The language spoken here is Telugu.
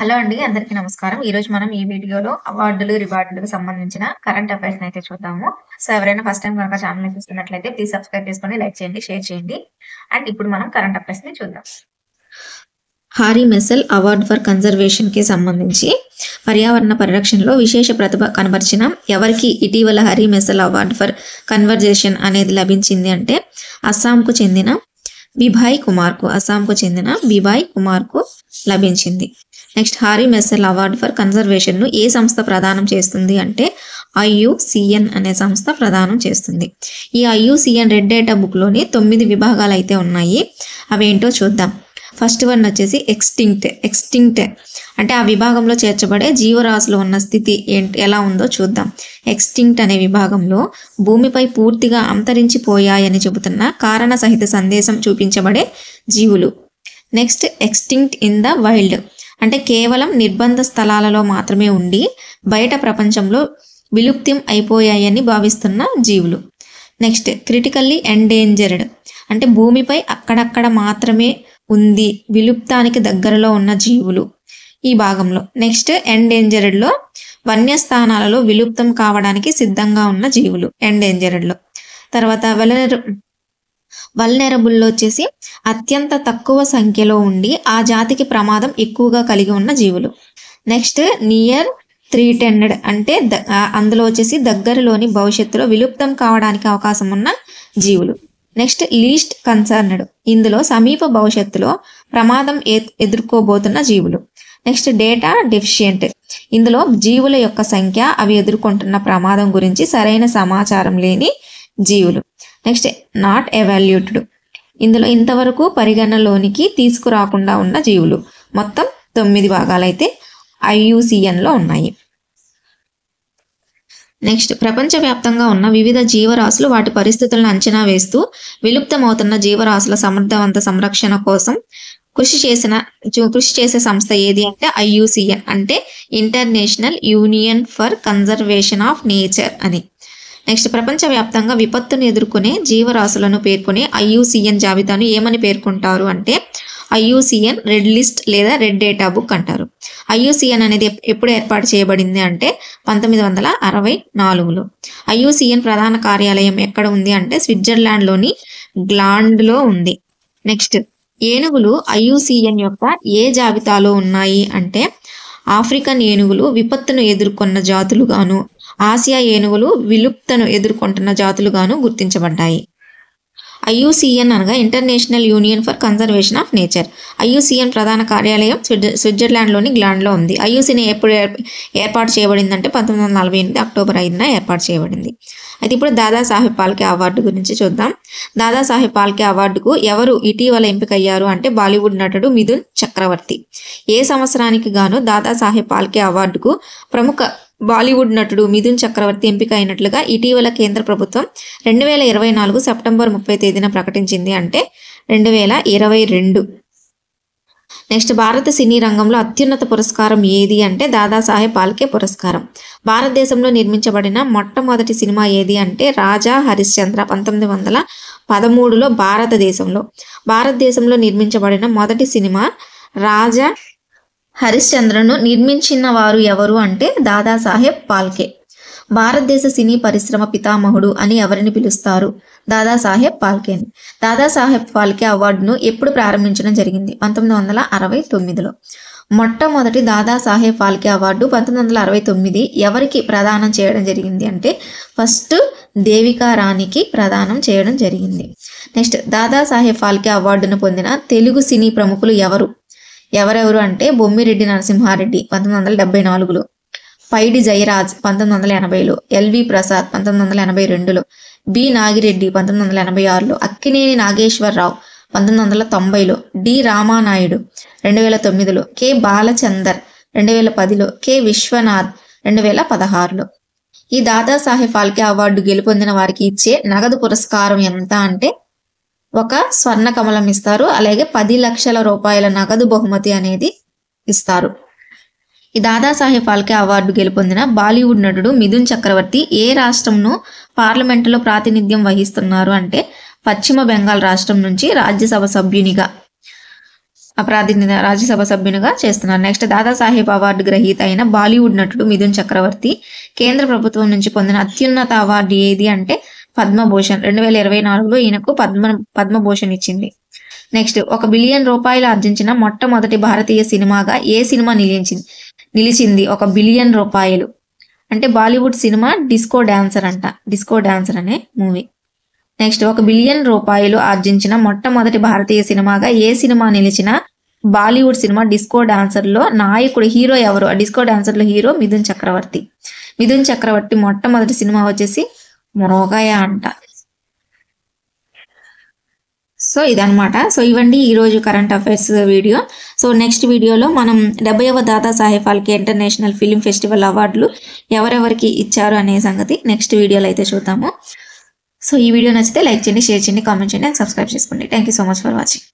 హలో అండి. అందరికీ నమస్కారం. ఈరోజు మనం ఈ వీడియోలో అవార్డులు, రివార్డులకు సంబంధించిన కరెంట్ అఫైర్స్‌ని అయితే చూద్దాము. సో, ఎవరైనా ఫస్ట్ టైమ్ గనక ఛానెల్‌ని చూస్తున్నట్లయితే ప్లీజ్ సబ్స్క్రైబ్ చేసుకోండి, లైక్ చేయండి, షేర్ చేయండి. అండ్ ఇప్పుడు మనం కరెంట్ అఫైర్స్‌ని చూద్దాం. హారీ మెసల్ అవార్డ్ ఫర్ కన్జర్వేషన్‌కి సంబంధించి పర్యావరణ పరిరక్షణలో విశేష ప్రతిభ కనబరిచిన ఎవరికి ఇటీవల హారీ మెసల్ అవార్డ్ ఫర్ కన్వర్జేషన్ అనేది లభించింది అంటే అస్సాంకు చెందిన బిభాయ్ కుమార్కు లభించింది. నెక్స్ట్, హారీ మెసల్ అవార్డ్ ఫర్ కన్జర్వేషన్ను ఏ సంస్థ ప్రదానం చేస్తుంది అంటే IUCN అనే సంస్థ ప్రదానం చేస్తుంది. ఈ IUCN రెడ్ డేటా బుక్లోని 9 విభాగాలు అయితే ఉన్నాయి. అవేంటో చూద్దాం. ఫస్ట్ వన్ వచ్చేసి ఎక్స్టింక్ట్ అంటే ఆ విభాగంలో చేర్చబడే జీవరాశులు ఉన్న స్థితి ఎలా ఉందో చూద్దాం. ఎక్స్టింక్ట్ అనే విభాగంలో భూమిపై పూర్తిగా అంతరించిపోయాయని చెబుతున్న కారణ సహిత సందేశం చూపించబడే జీవులు. Next, extinct in the wild అంటే కేవలం నిర్బంధ స్థలాలలో మాత్రమే ఉండి బయట ప్రపంచంలో విలుప్తం అయిపోయాయని భావిస్తున్న జీవులు. నెక్స్ట్, క్రిటికల్లీ ఎండేంజర్డ్ అంటే భూమిపై అక్కడక్కడ మాత్రమే ఉంది, విలుప్తానికి దగ్గరలో ఉన్న జీవులు ఈ భాగంలో. నెక్స్ట్, ఎండేంజర్డ్లో వన్యస్థానాలలో విలుప్తం కావడానికి సిద్ధంగా ఉన్న జీవులు ఎండేంజర్డ్లో. తర్వాత వల్నరబుల్లో వచ్చేసి అత్యంత తక్కువ సంఖ్యలో ఉండి ఆ జాతికి ప్రమాదం ఎక్కువగా కలిగి ఉన్న జీవులు. నెక్స్ట్, నియర్ థ్రెటెన్డ్ అంటే అందులో వచ్చేసి దగ్గరలోని భవిష్యత్తులో విలుప్తం కావడానికి అవకాశం ఉన్న జీవులు. నెక్స్ట్, లీస్ట్ కన్సర్న్డ్ ఇందులో సమీప భవిష్యత్తులో ప్రమాదం ఎదుర్కోబోతున్న జీవులు. నెక్స్ట్, డేటా డెఫిషియెంట్ ఇందులో జీవుల యొక్క సంఖ్య, అవి ఎదుర్కొంటున్న ప్రమాదం గురించి సరైన సమాచారం లేని జీవులు. నెక్స్ట్, నాట్ ఎవాల్యూటెడ్ ఇందులో ఇంతవరకు పరిగణలోనికి తీసుకురాకుండా ఉన్న జీవులు. మొత్తం 9 భాగాలైతే IUCNలో ఉన్నాయి. నెక్స్ట్, ప్రపంచవ్యాప్తంగా ఉన్న వివిధ జీవరాశులు వాటి పరిస్థితులను అంచనా వేస్తూ విలుప్తమవుతున్న జీవరాశుల సమర్థవంత సంరక్షణ కోసం కృషి చేసే సంస్థ ఏది అంటే IUCN అంటే international union for conservation of nature అని. నెక్స్ట్, ప్రపంచవ్యాప్తంగా విపత్తును ఎదుర్కొనే జీవరాశులను పేర్కొనే IUCN జాబితాను ఏమని పేర్కొంటారు అంటే IUCN రెడ్ లిస్ట్ లేదా రెడ్ డేటా బుక్ అంటారు. IUCN అనేది ఎప్పుడు ఏర్పాటు చేయబడింది అంటే 1964లో. IUCN ప్రధాన కార్యాలయం ఎక్కడ ఉంది అంటే స్విట్జర్లాండ్లోని గ్లాండ్లో ఉంది. నెక్స్ట్, ఏనుగులు IUCN యొక్క ఏ జాబితాలో ఉన్నాయి అంటే ఆఫ్రికన్ ఏనుగులు విపత్తును ఎదుర్కొన్న జాతులుగాను, ఆసియా ఏనుగులు విలుప్తను ఎదుర్కొంటున్న జాతులుగాను గుర్తించబడ్డాయి. IUCN అనగా international union for conservation of nature. IUCN ప్రధాన కార్యాలయం స్విట్జర్లాండ్లోని గ్లాండ్లో ఉంది. IUCN ఎప్పుడు ఏర్పాటు చేయబడిందంటే 1948 అక్టోబర్ 5న ఏర్పాటు చేయబడింది. అయితే ఇప్పుడు దాదాసాహెబ్ ఫాల్కే అవార్డు గురించి చూద్దాం. దాదాసాహెబ్ ఫాల్కే అవార్డుకు ఎవరు ఇటీవల ఎంపికయ్యారు అంటే బాలీవుడ్ నటుడు మిథున్ చక్రవర్తి. ఏ సంవత్సరానికి గాను దాదాసాహెబ్ ఫాల్కే అవార్డుకు ప్రముఖ బాలీవుడ్ నటుడు మిథున్ చక్రవర్తి ఎంపిక అయినట్లుగా ఇటీవల కేంద్ర ప్రభుత్వం 2024 సెప్టెంబర్ 30 తేదీన ప్రకటించింది అంటే 2022. నెక్స్ట్, భారత సినీ రంగంలో అత్యున్నత పురస్కారం ఏది అంటే దాదాసాహెబ్ ఫాల్కే పురస్కారం. భారతదేశంలో నిర్మించబడిన మొట్టమొదటి సినిమా ఏది అంటే రాజా హరిశ్చంద్ర 1913లో భారతదేశంలో నిర్మించబడిన మొదటి సినిమా రాజా హరిశ్చంద్రను నిర్మించిన వారు ఎవరు అంటే దాదాసాహెబ్ ఫాల్కే. భారతదేశ సినీ పరిశ్రమ పితామహుడు అని ఎవరిని పిలుస్తారు? దాదాసాహెబ్ ఫాల్కేని. దాదాసాహెబ్ ఫాల్కే అవార్డును ఎప్పుడు ప్రారంభించడం జరిగింది? 1969లో. మొట్టమొదటి దాదాసాహెబ్ ఫాల్కే అవార్డు 1969 ఎవరికి ప్రదానం చేయడం జరిగింది అంటే ఫస్ట్ దేవికా రాణికి ప్రదానం చేయడం జరిగింది. నెక్స్ట్, దాదాసాహెబ్ ఫాల్కే అవార్డును పొందిన తెలుగు సినీ ప్రముఖులు ఎవరెవరు అంటే బొమ్మిరెడ్డి నరసింహారెడ్డి 1974లో, పైడి జయరాజ్ 1980లో, LV ప్రసాద్ 1982లో, బి నాగిరెడ్డి 1986లో, అక్కినేని నాగేశ్వరరావు 1990లో, డి రామానాయుడు 2009లో, కె బాలచందర్ 2010లో, కె విశ్వనాథ్ 2016లో. ఈ దాదాసాహెబ్ ఫాల్కే అవార్డు గెలుపొందిన వారికి ఇచ్చే నగదు పురస్కారం ఎంత అంటే ఒక స్వర్ణ కమలం ఇస్తారు, అలాగే 10 లక్షల రూపాయల నగదు బహుమతి అనేది ఇస్తారు. ఈ దాదాసాహెబ్ ఫాల్కే అవార్డు గెలుపొందిన బాలీవుడ్ నటుడు మిథున్ చక్రవర్తి ఏ రాష్ట్రంను పార్లమెంటులో ప్రాతినిధ్యం వహిస్తున్నారు అంటే పశ్చిమ బెంగాల్ రాష్ట్రం నుంచి రాజ్యసభ సభ్యునిగా ప్రాతినిధ్య రాజ్యసభ సభ్యునిగా చేస్తున్నారు. నెక్స్ట్ దాదాసాహెబ్ అవార్డు గ్రహీత అయిన బాలీవుడ్ నటుడు మిథున్ చక్రవర్తి కేంద్ర ప్రభుత్వం నుంచి పొందిన అత్యున్నత అవార్డు ఏది అంటే పద్మభూషణ్. 2024లో ఈయనకు పద్మభూషణ్ ఇచ్చింది. నెక్స్ట్ 1 బిలియన్ రూపాయలు ఆర్జించిన మొట్టమొదటి భారతీయ సినిమాగా ఏ సినిమా నిలిచింది? 1 బిలియన్ రూపాయలు అంటే బాలీవుడ్ సినిమా డిస్కో డాన్సర్ అంట. డిస్కో డాన్సర్ అనే మూవీ. నెక్స్ట్ 1 బిలియన్ రూపాయలు ఆర్జించిన మొట్టమొదటి భారతీయ సినిమాగా ఏ సినిమా నిలిచిన బాలీవుడ్ సినిమా డిస్కో డాన్సర్ లో నాయకుడు హీరో ఎవరు? ఆ డిస్కో డాన్సర్ లో హీరో మిథున్ చక్రవర్తి. మిథున్ చక్రవర్తి మొట్టమొదటి సినిమా వచ్చేసి మొరోగయ అంట. సో ఇదనమాట. సో ఇవండి ఈరోజు current affairs video. So next వీడియోలో మనం 70వ Dadasaheb Phalke international film festival అవార్డులు ఎవరెవరికి ఇచ్చారు అనే సంగతి నెక్స్ట్ వీడియోలో అయితే చూద్దాము. సో ఈ వీడియో నచ్చితే లైక్ చేయండి, షేర్ చేయండి, కామెంట్ చేయండి అండ్ సబ్స్క్రైబ్ చేసుకోండి. Thank you so much for watching.